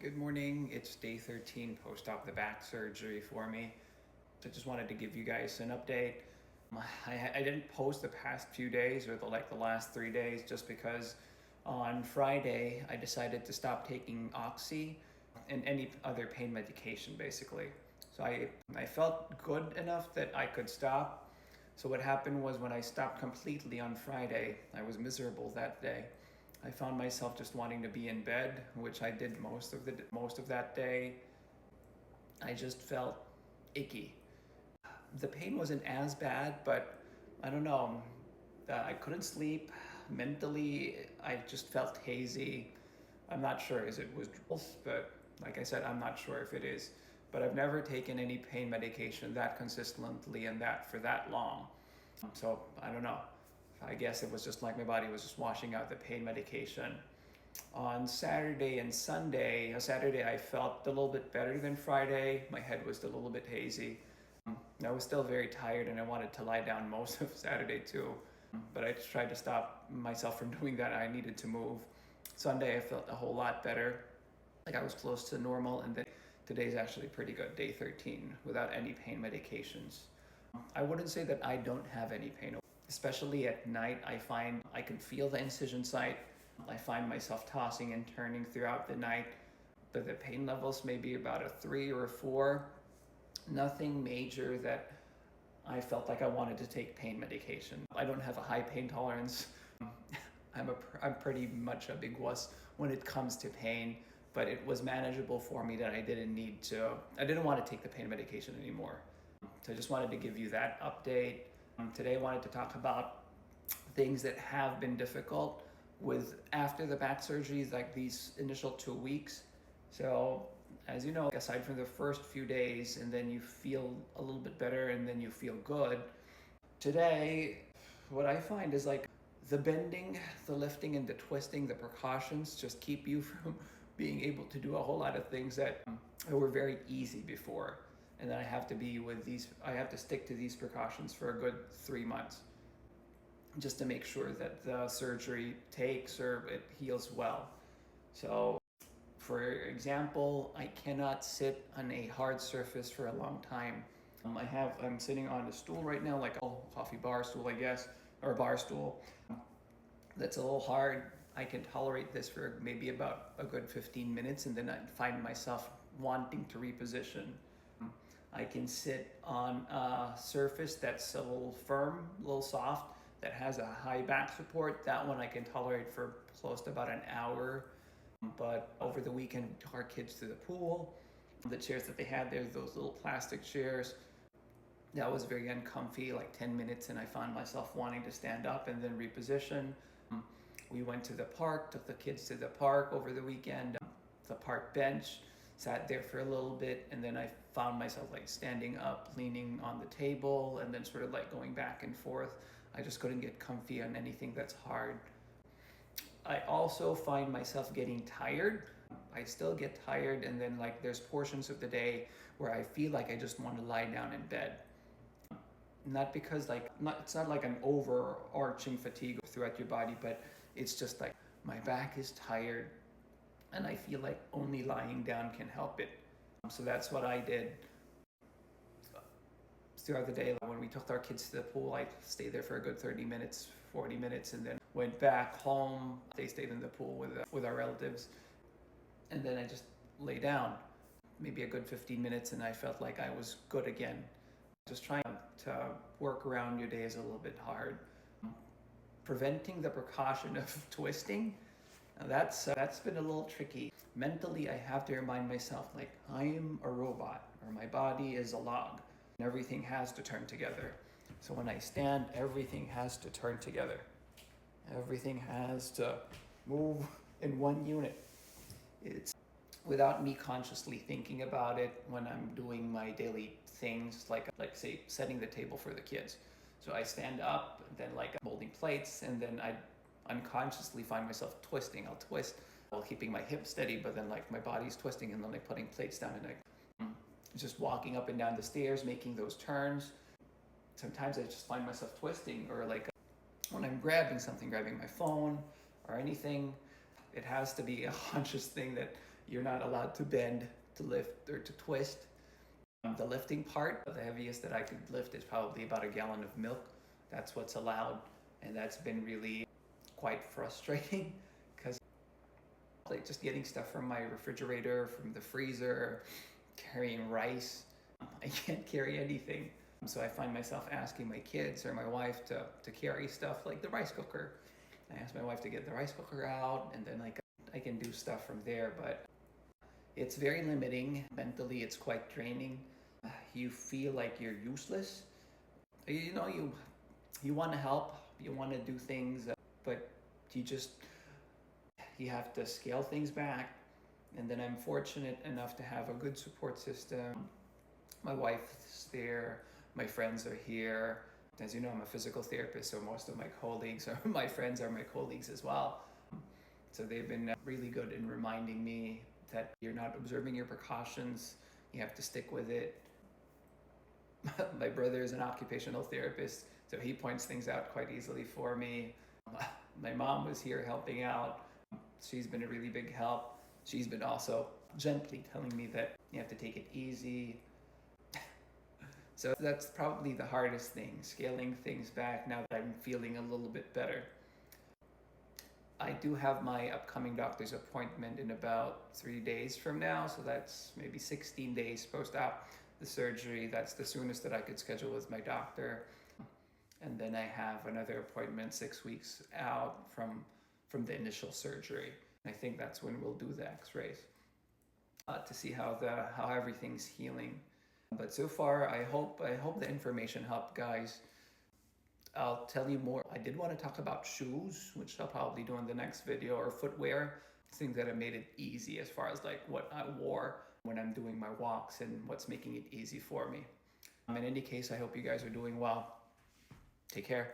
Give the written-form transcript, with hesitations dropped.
Good morning. It's day 13 post-op the back surgery for me. So I just wanted to give you guys an update. I didn't post the past few days or the last 3 days just because on Friday I decided to stop taking Oxy and any other pain medication basically. So I felt good enough that I could stop. So what happened was when I stopped completely on Friday, I was miserable that day. I found myself just wanting to be in bed, which I did most of that day. I just felt icky. The pain wasn't as bad, but I don't know. I couldn't sleep. Mentally, I just felt hazy. I'm not sure is it was, but like I said, I'm not sure if it is. But I've never taken any pain medication that consistently and that for that long. So I don't know. I guess it was just like my body was just washing out the pain medication. On Saturday and Sunday, Saturday I felt a little bit better than Friday. My head was still a little bit hazy. I was still very tired and I wanted to lie down most of Saturday too. But I just tried to stop myself from doing that. I needed to move. Sunday I felt a whole lot better. Like I was close to normal, and then today's actually pretty good, day 13, without any pain medications. I wouldn't say that I don't have any pain. Especially at night, I find I can feel the incision site. I find myself tossing and turning throughout the night, but the pain levels may be about a 3 or a 4. Nothing major that I felt like I wanted to take pain medication. I don't have a high pain tolerance. I'm pretty much a big wuss when it comes to pain, but it was manageable for me that I didn't want to take the pain medication anymore. So I just wanted to give you that update. Today I wanted to talk about things that have been difficult with after the back surgeries, like these initial 2 weeks. So as you know, aside from the first few days and then you feel a little bit better and then you feel good, today what I find is like the bending, the lifting, and the twisting, the precautions just keep you from being able to do a whole lot of things that were very easy before. And then I have to stick to these precautions for a good 3 months just to make sure that the surgery takes or it heals well. So, for example, I cannot sit on a hard surface for a long time. I'm sitting on a stool right now, like a coffee bar stool, I guess, or a bar stool. That's a little hard. I can tolerate this for maybe about a good 15 minutes, and then I find myself wanting to reposition. I can sit on a surface that's a little firm, a little soft, that has a high back support. That one I can tolerate for close to about an hour. But over the weekend, we took our kids to the pool. The chairs that they had there, those little plastic chairs, that was very uncomfy, like 10 minutes, and I found myself wanting to stand up and then reposition. We went to the park, took the kids to the park over the weekend, the park bench, sat there for a little bit, and then I found myself like standing up, leaning on the table, and then sort of like going back and forth. I just couldn't get comfy on anything that's hard. I also find myself getting tired. I still get tired, and then like there's portions of the day where I feel like I just want to lie down in bed. Not because it's not like an overarching fatigue throughout your body, but it's just like my back is tired and I feel like only lying down can help it. So that's what I did throughout the day. When we took our kids to the pool, I stayed there for a good 30 minutes, 40 minutes, and then went back home. They stayed in the pool with our relatives, and then I just lay down maybe a good 15 minutes, and I felt like I was good again. Just trying to work around your day is a little bit hard. Preventing the precaution of twisting, that's been a little tricky. Mentally, I have to remind myself like I am a robot or my body is a log and everything has to turn together. So when I stand, everything has to turn together. Everything has to move in one unit. It's without me consciously thinking about it when I'm doing my daily things, like say setting the table for the kids. So I stand up, and then like molding plates, and then I unconsciously find myself twisting. I'll twist while keeping my hips steady, but then like my body's twisting, and then like putting plates down, and like just walking up and down the stairs, making those turns. Sometimes I just find myself twisting, or like when I'm grabbing something, grabbing my phone or anything, it has to be a conscious thing that you're not allowed to bend, to lift, or to twist. The lifting part, the heaviest that I could lift is probably about a gallon of milk. That's what's allowed, and that's been really quite frustrating because like just getting stuff from my refrigerator, from the freezer, carrying rice. I can't carry anything. So I find myself asking my kids or my wife to carry stuff like the rice cooker. I ask my wife to get the rice cooker out, and then like I can do stuff from there, but it's very limiting. Mentally, it's quite draining. You feel like you're useless. You know, you want to help, you want to do things, but you just you have to scale things back. And then I'm fortunate enough to have a good support system. My wife's there, my friends are here. As you know, I'm a physical therapist, so most of my colleagues or my friends are my colleagues as well. So they've been really good in reminding me that you're not observing your precautions, you have to stick with it. My brother is an occupational therapist, so he points things out quite easily for me. My mom was here helping out. She's been a really big help. She's been also gently telling me that you have to take it easy. So that's probably the hardest thing, scaling things back now that I'm feeling a little bit better. I do have my upcoming doctor's appointment in about 3 days from now, so that's maybe 16 days post-op the surgery. That's the soonest that I could schedule with my doctor. And then I have another appointment 6 weeks out from the initial surgery. I think that's when we'll do the x-rays to see how everything's healing. But so far, I hope the information helped, guys. I'll tell you more. I did want to talk about shoes, which I'll probably do in the next video, or footwear, things that have made it easy as far as like what I wore when I'm doing my walks and what's making it easy for me. In any case, I hope you guys are doing well. Take care.